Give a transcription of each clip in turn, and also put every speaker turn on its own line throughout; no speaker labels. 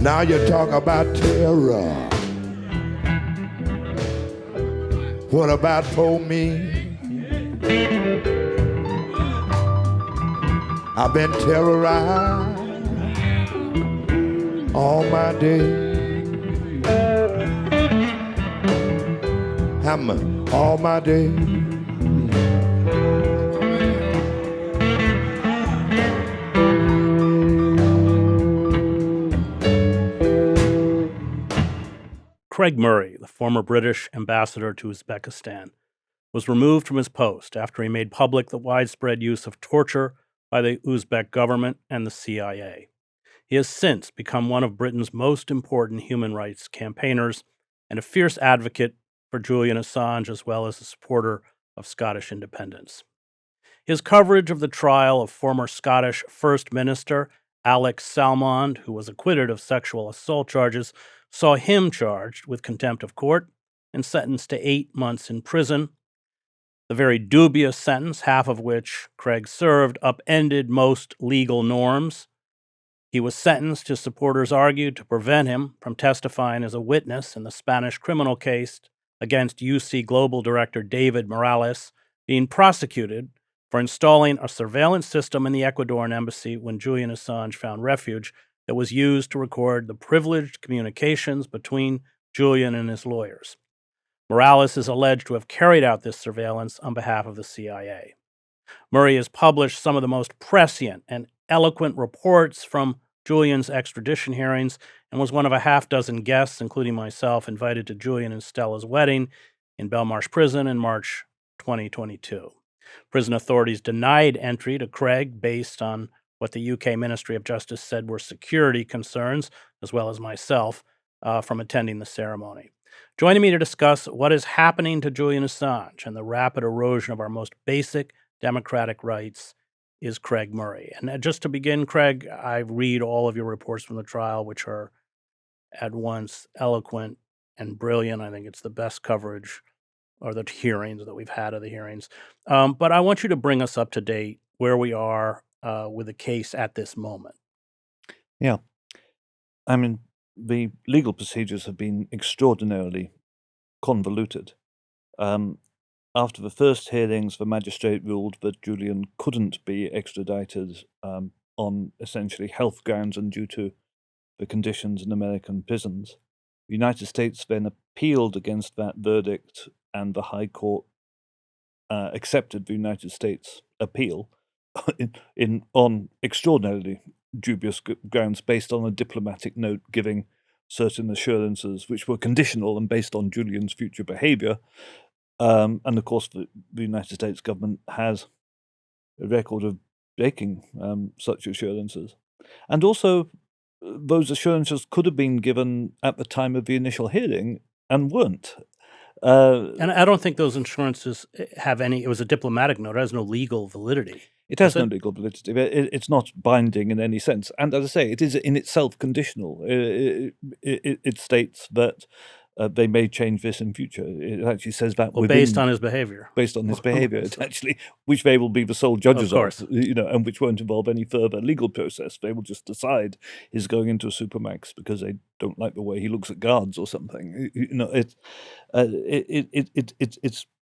Now you talk about terror. What about for me? I've been terrorized all my day. All my day.
Craig Murray, the former British ambassador to Uzbekistan, was removed from his post after he made public the widespread use of torture by the Uzbek government and the CIA. He has since become one of Britain's most important human rights campaigners and a fierce advocate for Julian Assange, as well as a supporter of Scottish independence. His coverage of the trial of former Scottish First Minister Alex Salmond, who was acquitted of sexual assault charges, saw him charged with contempt of court and sentenced to 8 months in prison. The very dubious sentence, half of which Craig served, upended most legal norms. He was sentenced, his supporters argued, to prevent him from testifying as a witness in the Spanish criminal case against UC Global Director David Morales, being prosecuted for installing a surveillance system in the Ecuadorian embassy when Julian Assange found refuge that was used to record the privileged communications between Julian and his lawyers. Morales is alleged to have carried out this surveillance on behalf of the CIA. Murray has published some of the most prescient and eloquent reports from Julian's extradition hearings and was one of a half-dozen guests, including myself, invited to Julian and Stella's wedding in Belmarsh Prison in March 2022. Prison authorities denied entry to Craig based on what the UK Ministry of Justice said were security concerns, as well as myself, from attending the ceremony. Joining me to discuss what is happening to Julian Assange and the rapid erosion of our most basic democratic rights is Craig Murray. And just to begin, Craig, I read all of your reports from the trial, which are at once eloquent and brilliant. I think it's the best coverage or the hearings that we've had of the hearings. But I want you to bring us up to date where we are with the case at this moment.
Yeah. I mean, the legal procedures have been extraordinarily convoluted. After the first hearings, the magistrate ruled that Julian couldn't be extradited on essentially health grounds and due to the conditions in American prisons. The United States then appealed against that verdict, and the High Court accepted the United States appeal on extraordinarily dubious grounds based on a diplomatic note giving certain assurances which were conditional and based on Julian's future behavior. And of course, the United States government has a record of breaking such assurances. And also, those assurances could have been given at the time of the initial hearing and weren't.
And I don't think those assurances have any. It was a diplomatic note. It has no legal validity.
It has no legal validity. It's not binding in any sense. And as I say, it is in itself conditional. It states that they may change this in future. It actually says that
based on his behavior.
Based on his behavior, it's actually, which they will be the sole judges of, and which won't involve any further legal process. They will just decide he's going into a supermax because they don't like the way he looks at guards or something. It's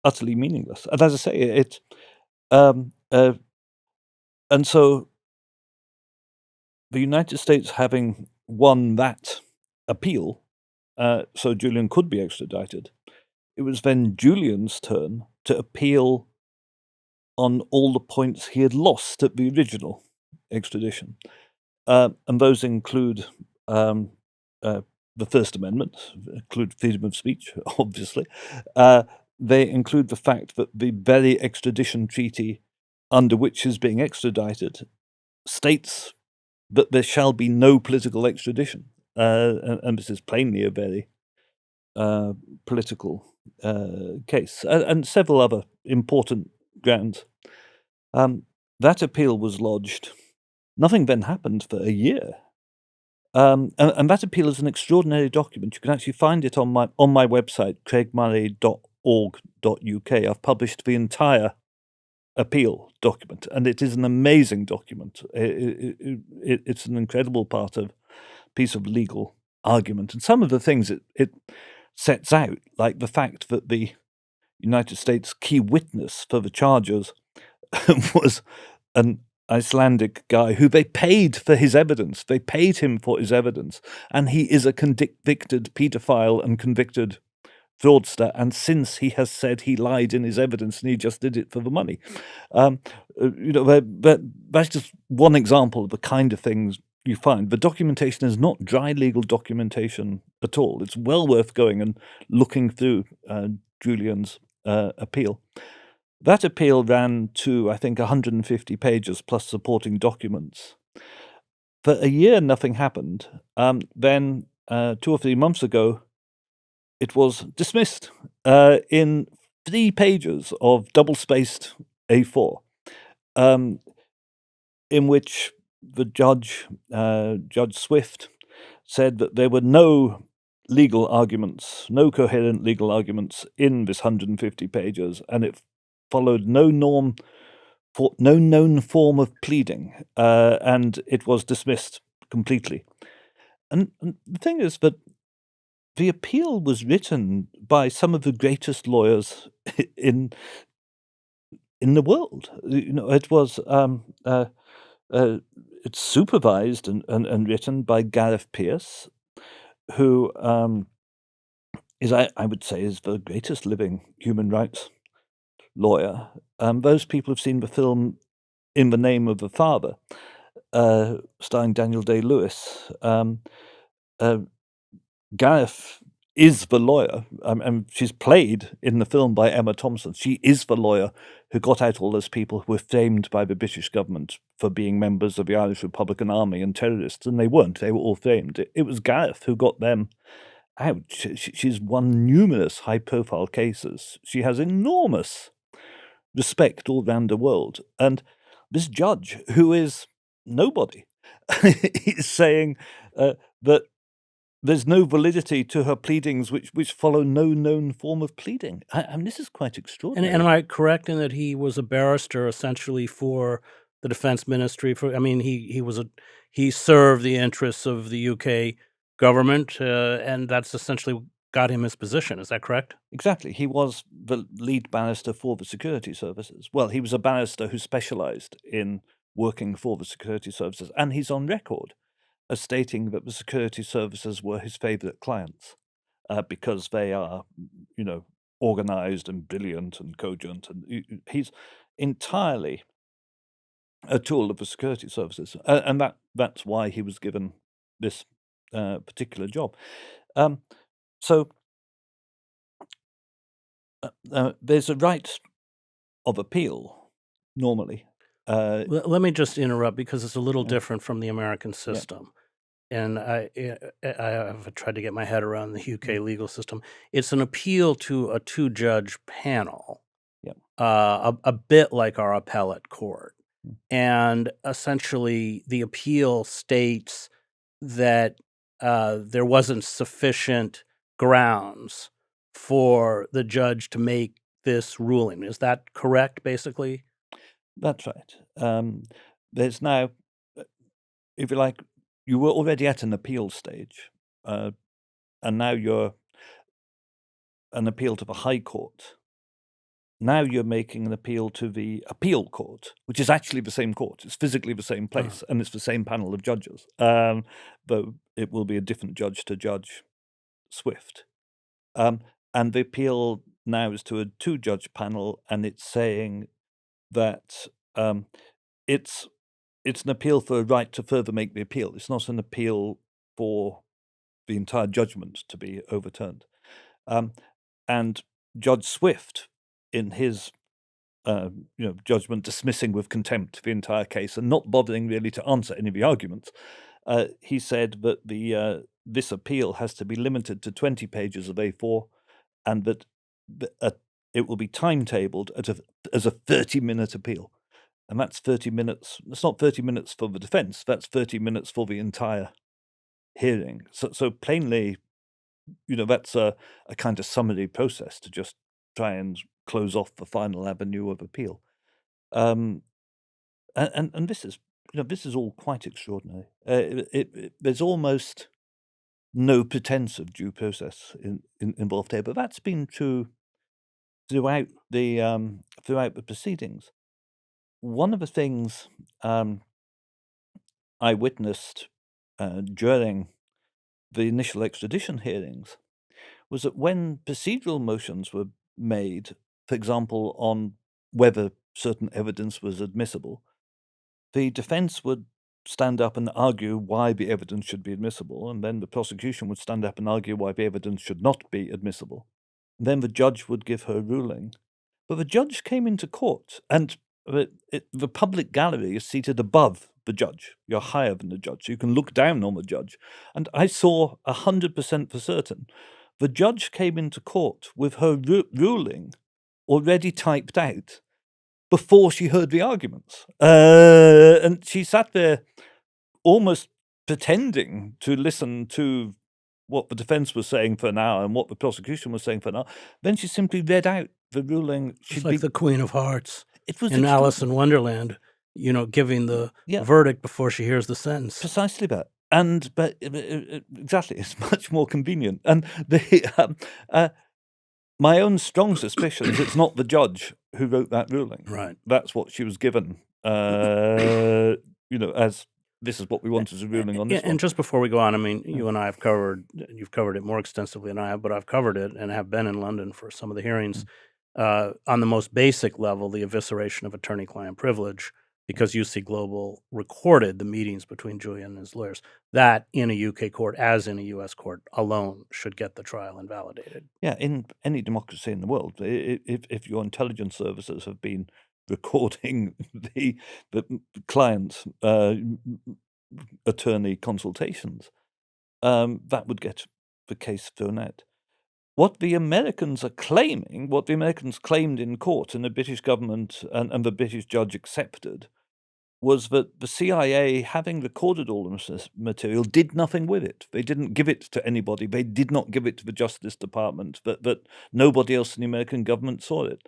utterly meaningless. And as I say, and so the United States having won that appeal, so Julian could be extradited, it was then Julian's turn to appeal on all the points he had lost at the original extradition. And those include the First Amendment, include freedom of speech, obviously. They include the fact that the very extradition treaty under which is being extradited states that there shall be no political extradition. And this is plainly a very political case, and several other important grounds. That appeal was lodged. Nothing then happened for a year. And that appeal is an extraordinary document. You can actually find it on my website, craigmurray.org.uk. I've published the entire appeal document, and it is an amazing document. It's an incredible part of piece of legal argument. And some of the things it sets out, like the fact that the United States key witness for the charges was an Icelandic guy who they paid for his evidence. They paid him for his evidence, and he is a convicted paedophile and convicted fraudster. And since he has said he lied in his evidence and he just did it for the money, that's just one example of the kind of things you find. The documentation is not dry legal documentation at all. It's well worth going and looking through Julian's appeal. That appeal ran to, I think, 150 pages plus supporting documents. For a year, nothing happened. Then 2 or 3 months ago, it was dismissed in 3 pages of double-spaced A4, in which the judge, Judge Swift, said that there were no legal arguments, no coherent legal arguments in this 150 pages, and it followed no known form of pleading, and it was dismissed completely. And the thing is that the appeal was written by some of the greatest lawyers in the world. It was it's supervised and written by Gareth Peirce, who is, I would say, is the greatest living human rights lawyer. Those people have seen the film In the Name of the Father, starring Daniel Day-Lewis. Gareth is the lawyer, and she's played in the film by Emma Thompson. She is the lawyer who got out all those people who were framed by the British government for being members of the Irish Republican Army and terrorists, and they weren't. They were all framed. It was Gareth who got them out. She's won numerous high-profile cases. She has enormous respect all around the world. And this judge, who is nobody, is saying that there's no validity to her pleadings which follow no known form of pleading. And this is quite extraordinary.
And am I correct in that he was a barrister essentially for the defense ministry? He served the interests of the UK government, and that's essentially got him his position. Is that correct?
Exactly. He was the lead barrister for the security services. Well, he was a barrister who specialised in working for the security services, and he's on record as stating that the security services were his favourite clients because they are, organised and brilliant and cogent, and he's entirely a tool of the security services, and that's why he was given this particular job. So there's a right of appeal normally.
Let me just interrupt because it's a little different from the American system. And I have tried to get my head around the UK legal system. It's an appeal to a 2-judge panel, a bit like our appellate court. And essentially, the appeal states that there wasn't sufficient grounds for the judge to make this ruling. Is that correct, basically?
That's right. There's now, if you like, you were already at an appeal stage, and now you're an appeal to the High Court. Now you're making an appeal to the appeal court, which is actually the same court. It's physically the same place, and it's the same panel of judges. But it will be a different judge to Judge Swift. And the appeal now is to a 2-judge panel, and it's saying that it's an appeal for a right to further make the appeal. It's not an appeal for the entire judgment to be overturned. And Judge Swift, in his judgment, dismissing with contempt the entire case and not bothering really to answer any of the arguments, he said that this appeal has to be limited to 20 pages of A4, and that it will be timetabled as a 30-minute appeal. And that's 30 minutes. It's not 30 minutes for the defense. That's 30 minutes for the entire hearing. So plainly, that's a kind of summary process to just try and close off the final avenue of appeal. And this is all quite extraordinary. There's almost no pretense of due process involved here. But that's been true throughout the proceedings. One of the things I witnessed during the initial extradition hearings was that when procedural motions were made, for example, on whether certain evidence was admissible, the defense would stand up and argue why the evidence should be admissible, and then the prosecution would stand up and argue why the evidence should not be admissible. And then the judge would give her ruling. But the judge came into court, and the public gallery is seated above the judge. You're higher than the judge, so you can look down on the judge. And I saw 100% for certain. The judge came into court with her ruling already typed out before she heard the arguments. And she sat there almost pretending to listen to what the defense was saying for an hour and what the prosecution was saying for an hour. Then she simply read out the ruling.
It's like the Queen of Hearts
It was
in Alice in Wonderland, giving the verdict before she hears the sentence.
Precisely that. But exactly, it's much more convenient. And my own strong suspicion is it's not the judge who wrote that ruling.
Right.
That's what she was given, as this is what we want as a ruling on this one.
And just before we go on, I mean, you and I have you've covered it more extensively than I have, but I've covered it and have been in London for some of the hearings. On the most basic level, the evisceration of attorney-client privilege, because UC Global recorded the meetings between Julian and his lawyers, that in a UK court, as in a US court, alone should get the trial invalidated.
Yeah, in any democracy in the world, if your intelligence services have been recording the client attorney consultations, that would get the case thrown out. What the Americans are claiming, what the Americans claimed in court, and the British government and the British judge accepted, was that the CIA, having recorded all the material, did nothing with it. They didn't give it to anybody. They did not give it to the Justice Department, that nobody else in the American government saw it.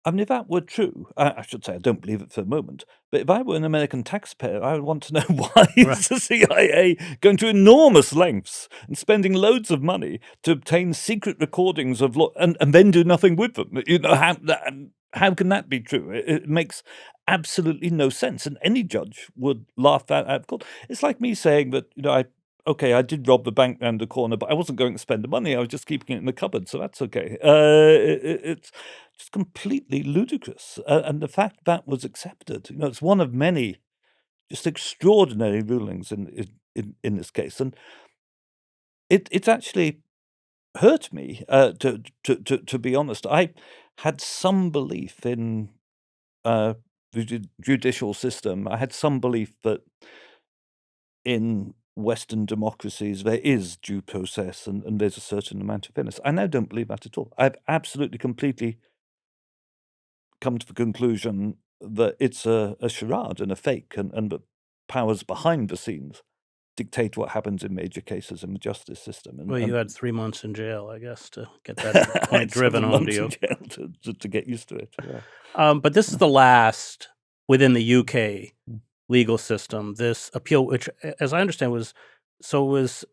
I mean, if that were true, I should say I don't believe it for a moment, but if I were an American taxpayer, I would want to know why is the CIA going to enormous lengths and spending loads of money to obtain secret recordings of and then do nothing with them. How can that be true? It makes absolutely no sense, and any judge would laugh that out of court. It's like me saying that, I did rob the bank round the corner, but I wasn't going to spend the money. I was just keeping it in the cupboard, so that's okay. It's just completely ludicrous, and the fact that was accepted, it's one of many just extraordinary rulings in this case, and it's actually hurt me. To be honest, I had some belief in the judicial system. I had some belief that in Western democracies there is due process and there's a certain amount of fairness. I now don't believe that at all. I've absolutely, completely come to the conclusion that it's a charade and a fake, and the powers behind the scenes dictate what happens in major cases in the justice system.
Well, you had 3 months in jail, I guess, to get that point driven home to you.
To get used to it. Yeah.
But this is the last within the UK legal system. This appeal, which, as I understand, was this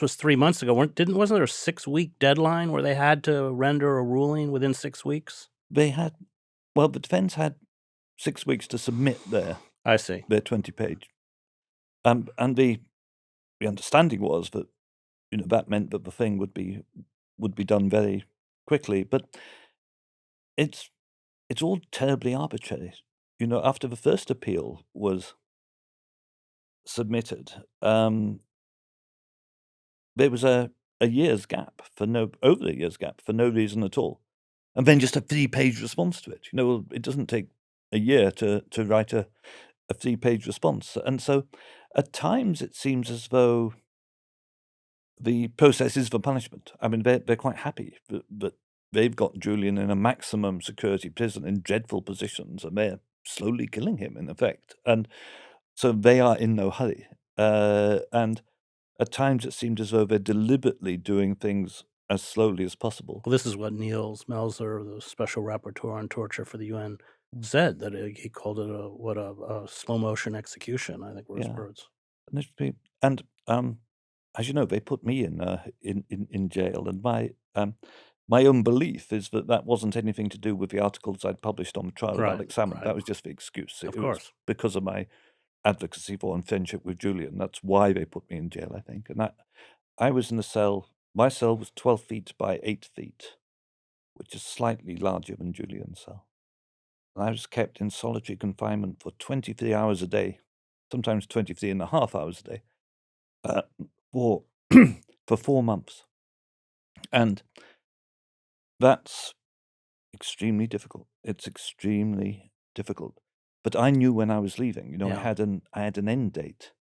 was 3 months ago. Wasn't there a 6-week deadline where they had to render a ruling within 6 weeks?
They had. Well, the defense had 6 weeks to submit their 20-page. And the understanding was that that meant that the thing would be done very quickly, but it's all terribly arbitrary. After the first appeal was submitted, there was over a year's gap for no reason at all, and then just a 3-page response to it. It doesn't take a year to write a 3-page response, and so at times it seems as though the process is for punishment. I mean, they're quite happy that they've got Julian in a maximum security prison in dreadful positions, and they're slowly killing him, in effect. And so they are in no hurry. And at times it seemed as though they're deliberately doing things as slowly as possible.
Well, this is what Niels Melzer, the special rapporteur on torture for the UN, said, that he called it a slow motion execution, I think were his words.
And as you know, they put me in jail, and my own belief is that that wasn't anything to do with the articles I'd published on the trial of
Right,
Alex Salmond.
right.
That was just the excuse.
Of
It was
course.
because of my advocacy for and friendship with Julian. That's why they put me in jail, I think. And I was in a cell. My cell was 12 feet by 8 feet, which is slightly larger than Julian's cell. And I was kept in solitary confinement for 23 hours a day, sometimes 23 and a half hours a day, uh, for for 4 months. And that's extremely difficult. It's extremely difficult. But I knew when I was leaving, I
Yeah.
had an end date.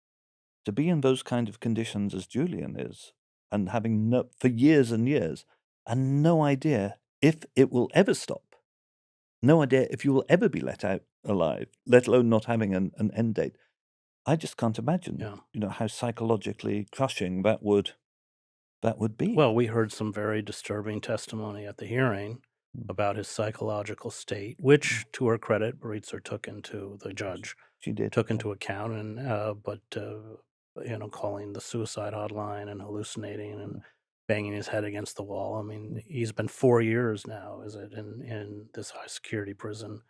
To be in those kind of conditions as Julian is, and having for years and years, and no idea if it will ever stop, no idea if you will ever be let out alive, let alone not having an end date. I just can't imagine,
Yeah.
how psychologically crushing that would be.
Well, we heard some very disturbing testimony at the hearing
Mm.
about his psychological state, which, to her credit, Baritzer took into the judge
She did.
took into account, and calling the suicide hotline and hallucinating and banging his head against the wall. I mean, he's been 4 years now, is it, in this high security prison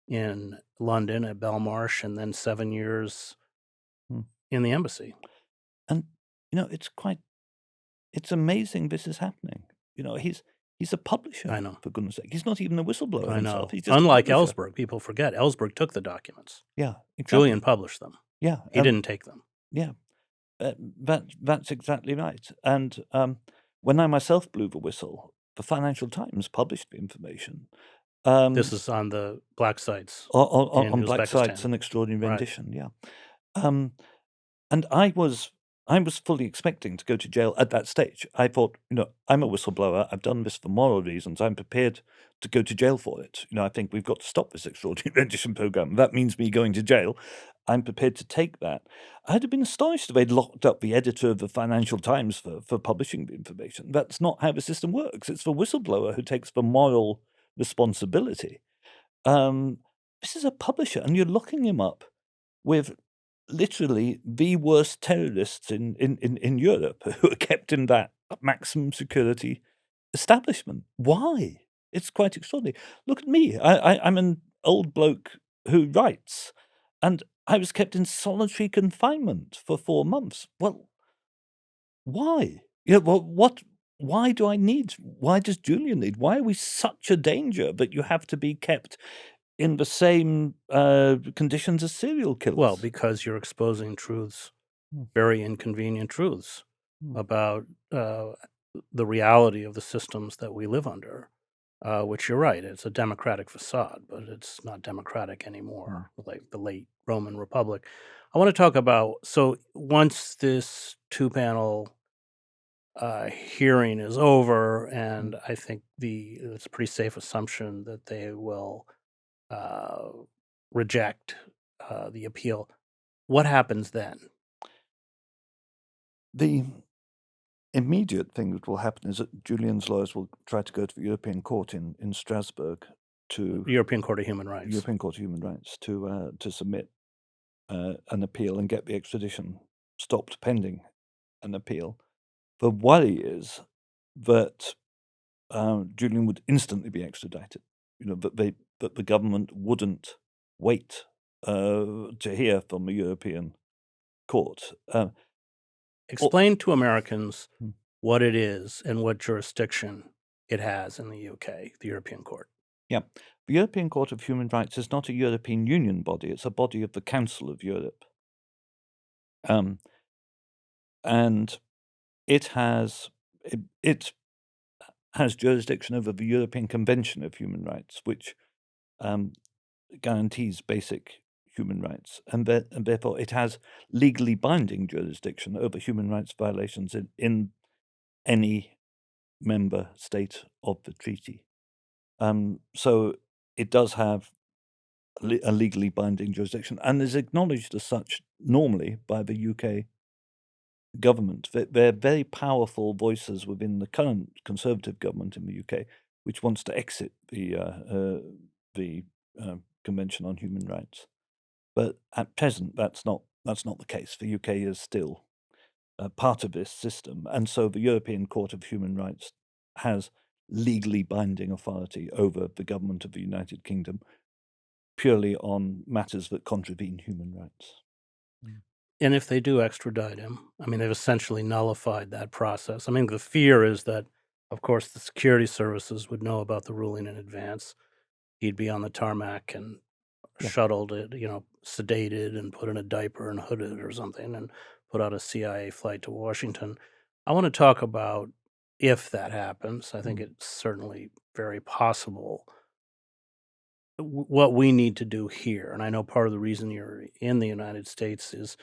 in London at Belmarsh, and then 7 years
Mm.
in the embassy.
And it's amazing this is happening. He's a publisher.
I know.
For goodness sake. He's not even a whistleblower
I
himself.
know.
He's just
Unlike
a publisher.
Ellsberg, people forget Ellsberg took the documents.
Yeah, exactly.
Julian published them.
Yeah,
He didn't take them.
Yeah, that's exactly right. And when I myself blew the whistle, the Financial Times published the information.
This is on the black sites
on
in
black sites,
Uzbekistan.
an extraordinary
Right.
rendition. Yeah, and I was fully expecting to go to jail at that stage. I thought, I'm a whistleblower. I've done this for moral reasons. I'm prepared to go to jail for it. I think we've got to stop this extraordinary rendition program. That means me going to jail. I'm prepared to take that. I'd have been astonished if they'd locked up the editor of the Financial Times for publishing the information. That's not how the system works. It's the whistleblower who takes the moral responsibility. This is a publisher, and you're locking him up with literally the worst terrorists in Europe who are kept in that maximum security establishment. Why? It's quite extraordinary. Look at me. I'm an old bloke who writes, and I was kept in solitary confinement for 4 months. Well, why? Why does Julian need? Why are we such a danger that you have to be kept in the same conditions as serial killers?
Well, because you're exposing truths, very inconvenient truths about the reality of the systems that we live under, which you're right, it's a democratic facade, but it's not democratic anymore, like the late Roman Republic. I want to talk about, so once this two-panel hearing is over, and I think it's a pretty safe assumption that they will reject the appeal. What happens then?
The immediate thing that will happen is that Julian's lawyers will try to go to the European Court in Strasbourg to
European Court of Human Rights.
European Court of Human Rights to submit an appeal and get the extradition stopped pending an appeal. The worry is that Julian would instantly be extradited. That the government wouldn't wait to hear from the European Court.
Explain to Americans what it is and what jurisdiction it has in the UK, the European Court.
Yeah. The European Court of Human Rights is not a European Union body. It's a body of the Council of Europe. And it has jurisdiction over the European Convention of Human Rights, which guarantees basic human rights. And therefore, it has legally binding jurisdiction over human rights violations in any member state of the treaty. So it does have a legally binding jurisdiction and is acknowledged as such normally by the UK government. They're very powerful voices within the current Conservative government in the UK, which wants to exit the Convention on Human Rights. But at present, that's not the case. The UK is still part of this system. And so the European Court of Human Rights has legally binding authority over the government of the United Kingdom purely on matters that contravene human rights.
And if they do extradite him, I mean, they've essentially nullified that process. I mean, the fear is that, of course, the security services would know about the ruling in advance. He'd be on the tarmac and
Yeah.
shuttled, sedated and put in a diaper and hooded or something and put out a CIA flight to Washington. I want to talk about if that happens. I think it's certainly very possible. What we need to do here, and I know part of the reason you're in the United States is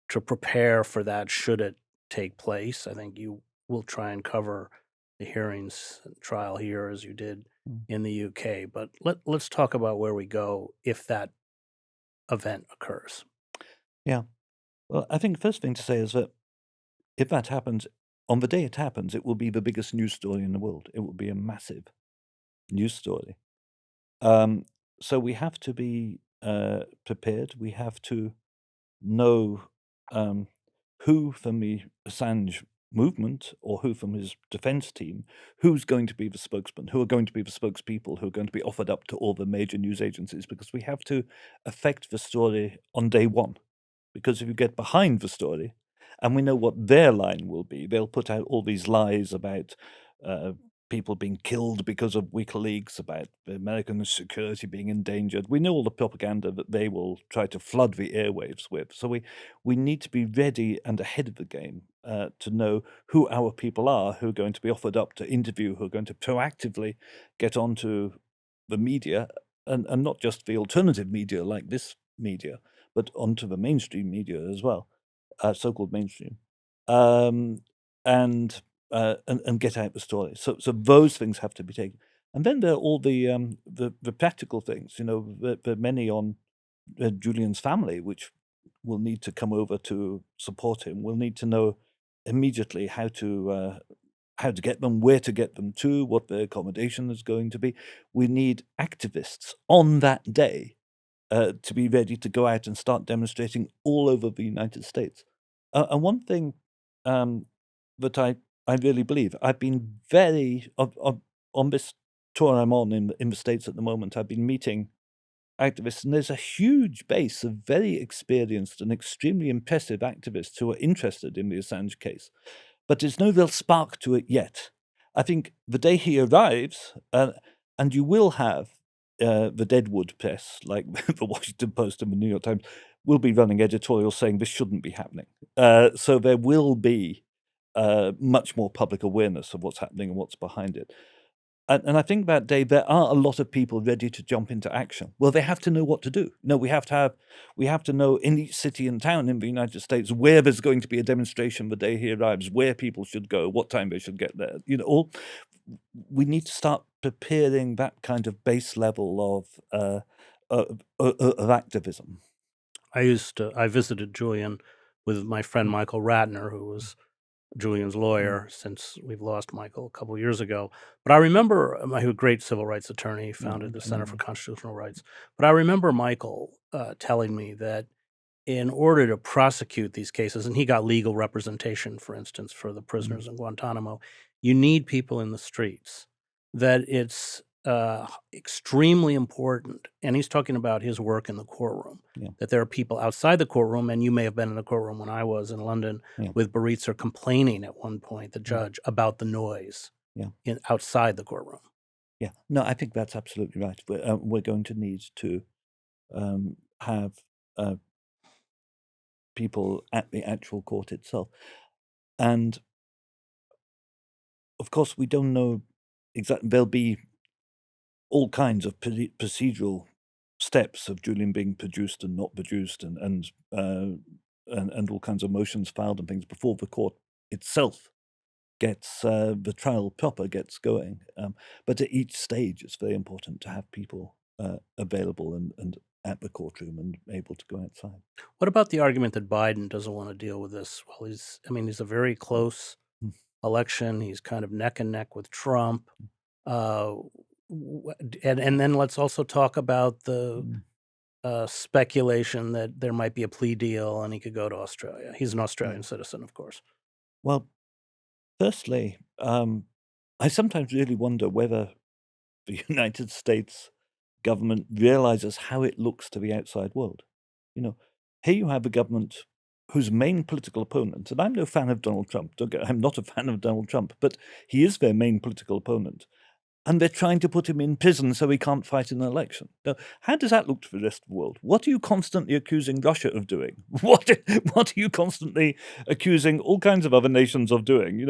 to prepare for that should it take place. I think you will try and cover the hearings and trial here as you did in the UK. But let's talk about where we go if that event occurs.
Yeah. Well, I think the first thing to say is that if that happens, on the day it happens, it will be the biggest news story in the world. It will be a massive news story. So we have to be prepared. We have to know who from the Assange movement or who from his defense team, who's going to be the spokesman, who are going to be the spokespeople, who are going to be offered up to all the major news agencies, because we have to affect the story on day one. Because if you get behind the story, and we know what their line will be, they'll put out all these lies about people being killed because of WikiLeaks, about the American security being endangered. We know all the propaganda that they will try to flood the airwaves with. So we need to be ready and ahead of the game to know who our people are, who are going to be offered up to interview, who are going to proactively get onto the media, and not just the alternative media like this media, but onto the mainstream media as well, so-called mainstream, and get out the story. So those things have to be taken, and then there are all the practical things. The many on Julian's family, which will need to come over to support him. We'll need to know immediately how to get them, where to get them to, what their accommodation is going to be. We need activists on that day to be ready to go out and start demonstrating all over the United States. And one thing that I really believe, I've been very on this tour I'm on in the States at the moment. I've been meeting activists, and there's a huge base of very experienced and extremely impressive activists who are interested in the Assange case, but there's no real spark to it yet. I think the day he arrives, and you will have the Deadwood press, like the Washington Post and the New York Times, will be running editorials saying this shouldn't be happening. So there will be much more public awareness of what's happening and what's behind it. And I think that day there are a lot of people ready to jump into action. Well, they have to know what to do. No, we have to know in each city and town in the United States where there's going to be a demonstration the day he arrives, where people should go, what time they should get there. We need to start preparing that kind of base level of activism.
I visited Julian with my friend Michael Ratner, who was Julian's lawyer since we've lost Michael a couple of years ago. But I remember, he was a great civil rights attorney, founded the Center for Constitutional Rights. But I remember Michael telling me that in order to prosecute these cases, and he got legal representation, for instance, for the prisoners in Guantanamo, you need people in the streets, that it's extremely important. And he's talking about his work in the courtroom, that there are people outside the courtroom, and you may have been in the courtroom when I was in London with Baritzer complaining at one point, the judge, about the noise outside the courtroom.
Yeah, no, I think that's absolutely right. We're going to need to have people at the actual court itself. And of course, we don't know exactly. There'll be all kinds of procedural steps of Julian being produced and not produced, and all kinds of motions filed and things before the court itself gets the trial proper gets going. But at each stage, it's very important to have people available and at the courtroom and able to go outside.
What about the argument that Biden doesn't want to deal with this? Well, he's a very close election. He's kind of neck and neck with Trump. And then let's also talk about the speculation that there might be a plea deal and he could go to Australia. He's an Australian citizen, of course.
Well, firstly, I sometimes really wonder whether the United States government realizes how it looks to the outside world. You know, here you have a government whose main political opponent, and I'm no fan of Donald Trump, I'm not a fan of Donald Trump, but he is their main political opponent. And they're trying to put him in prison so he can't fight in an election. Now, how does that look to the rest of the world? What are you constantly accusing Russia of doing? What are you constantly accusing all kinds of other nations of doing?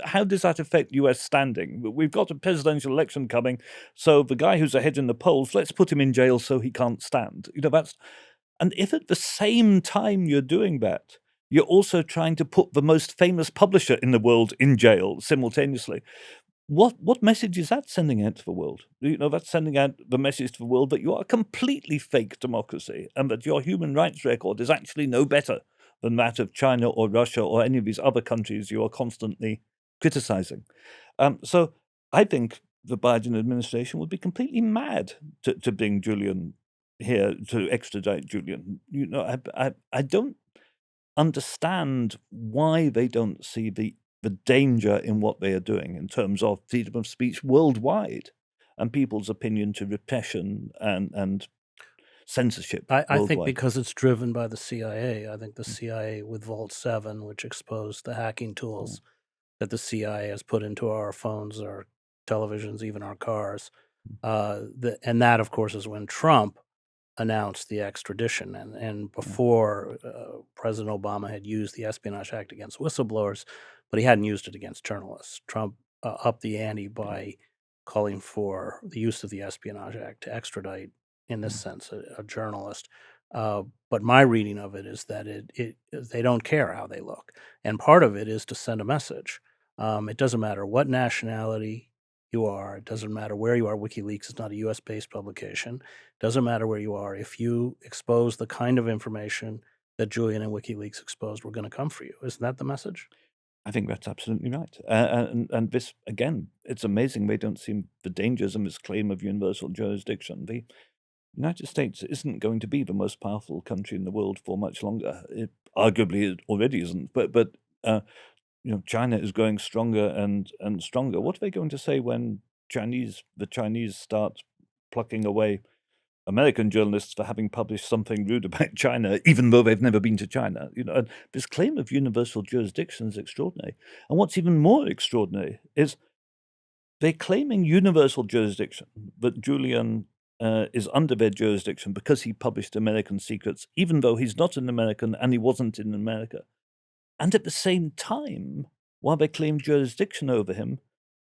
How does that affect U.S. standing? We've got a presidential election coming, so the guy who's ahead in the polls, let's put him in jail so he can't stand. And if at the same time you're doing that, you're also trying to put the most famous publisher in the world in jail simultaneously. What message is that sending out to the world? That's sending out the message to the world that you are a completely fake democracy and that your human rights record is actually no better than that of China or Russia or any of these other countries you are constantly criticizing. So I think the Biden administration would be completely mad to bring Julian here, to extradite Julian. I don't understand why they don't see the danger in what they are doing in terms of freedom of speech worldwide and people's opinion to repression and censorship
I think
worldwide.
because it's driven by the CIA. I think the CIA with Vault 7, which exposed the hacking tools that the CIA has put into our phones, our televisions, even our cars. And that, of course, is when Trump announced the extradition. And before, President Obama had used the Espionage Act against whistleblowers, but he hadn't used it against journalists. Trump upped the ante by calling for the use of the Espionage Act to extradite, in this sense, a journalist. But my reading of it is that they don't care how they look. And part of it is to send a message. It doesn't matter what nationality you are. It doesn't matter where you are. WikiLeaks is not a US-based publication. Doesn't matter where you are. If you expose the kind of information that Julian and WikiLeaks exposed, we're going to come for you. Isn't that the message?
I think that's absolutely right. And this, again, it's amazing they don't see the dangers in this claim of universal jurisdiction. The United States isn't going to be the most powerful country in the world for much longer. Arguably, it already isn't. But China is growing stronger and stronger. What are they going to say when the Chinese start plucking away American journalists for having published something rude about China, even though they've never been to China? And this claim of universal jurisdiction is extraordinary. And what's even more extraordinary is they're claiming universal jurisdiction, that Julian is under their jurisdiction because he published American secrets, even though he's not an American and he wasn't in America. And at the same time, while they claim jurisdiction over him,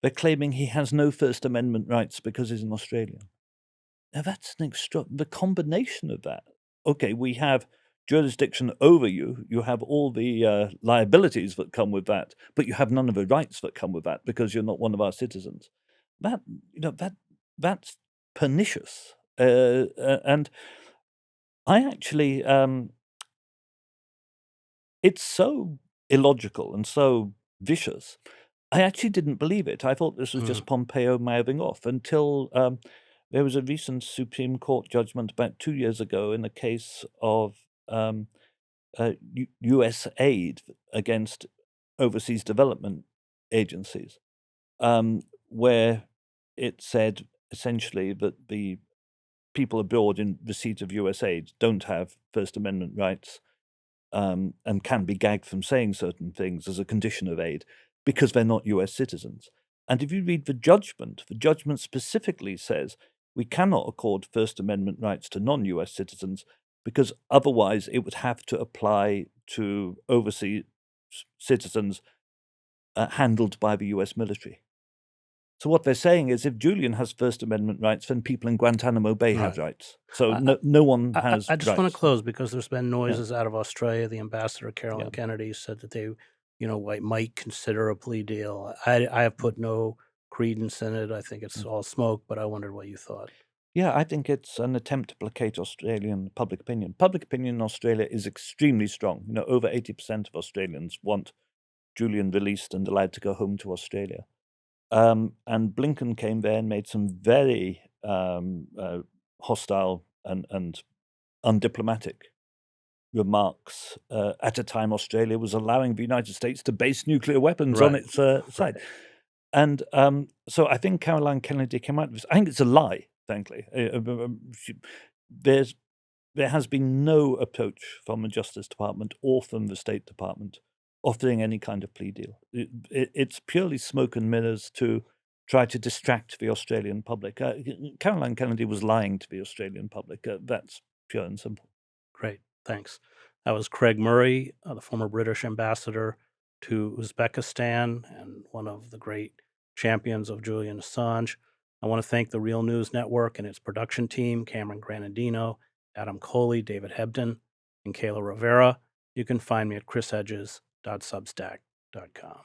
they're claiming he has no First Amendment rights because he's an Australian. Now that's the combination of that. Okay, we have jurisdiction over you. You have all the liabilities that come with that, but you have none of the rights that come with that because you're not one of our citizens. That's pernicious. And I actually, it's so illogical and so vicious. I actually didn't believe it. I thought this was just Pompeo mouthing off until there was a recent Supreme Court judgment about 2 years ago in the case of U.S. aid against overseas development agencies, where it said essentially that the people abroad in receipt of U.S. aid don't have First Amendment rights and can be gagged from saying certain things as a condition of aid because they're not US citizens. And if you read the judgment specifically says we cannot accord First Amendment rights to non-US citizens because otherwise it would have to apply to overseas citizens handled by the US military. So what they're saying is if Julian has First Amendment rights, then people in Guantanamo Bay have rights. So no one has
I just want
rights.
to close because there's been noises out of Australia. The ambassador, Carolyn Kennedy, said that they, might consider a plea deal. I have put no credence in it. I think it's all smoke, but I wondered what you thought.
Yeah, I think it's an attempt to placate Australian public opinion. Public opinion in Australia is extremely strong. Over 80% of Australians want Julian released and allowed to go home to Australia. And Blinken came there and made some very hostile and undiplomatic remarks at a time Australia was allowing the United States to base nuclear weapons on its side. And so I think Caroline Kennedy came out of this. I think it's a lie, frankly. There has been no approach from the Justice Department or from the State Department offering any kind of plea deal. It's purely smoke and mirrors to try to distract the Australian public. Caroline Kennedy was lying to the Australian public. That's pure and simple.
Great, thanks. That was Craig Murray, the former British ambassador to Uzbekistan and one of the great champions of Julian Assange. I want to thank the Real News Network and its production team, Cameron Granadino, Adam Coley, David Hebden, and Kayla Rivera. You can find me at chrishedges.substack.com.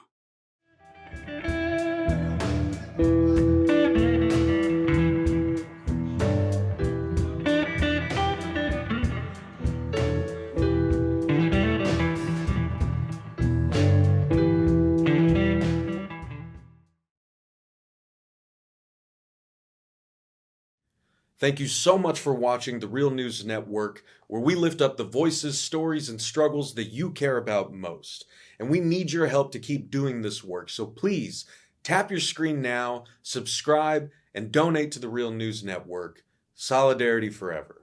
Thank you so much for watching the Real News Network, where we lift up the voices, stories, and struggles that you care about most. And we need your help to keep doing this work. So please tap your screen now, subscribe, and donate to the Real News Network. Solidarity forever.